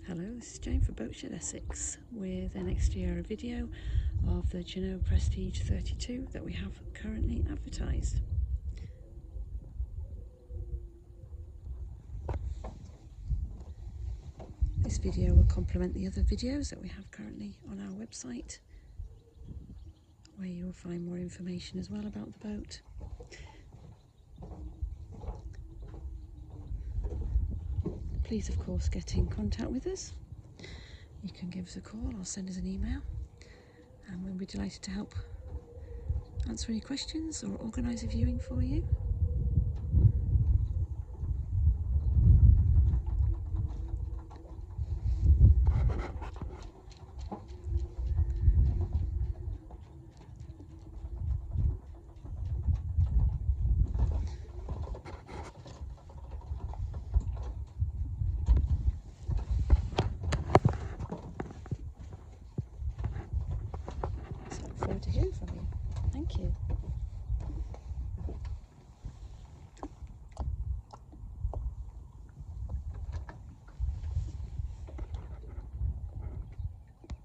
Hello, this is Jane for Boatshed Essex with an exterior video of the Jeanneau Prestige 32 that we have currently advertised. This video will complement the other videos that we have currently on our website, where you will find more information as well about the boat. Please, of course, get in contact with us. You can give us a call or send us an email, and we'll be delighted to help answer any questions or organise a viewing for you. So I look forward to hearing from you. Thank you.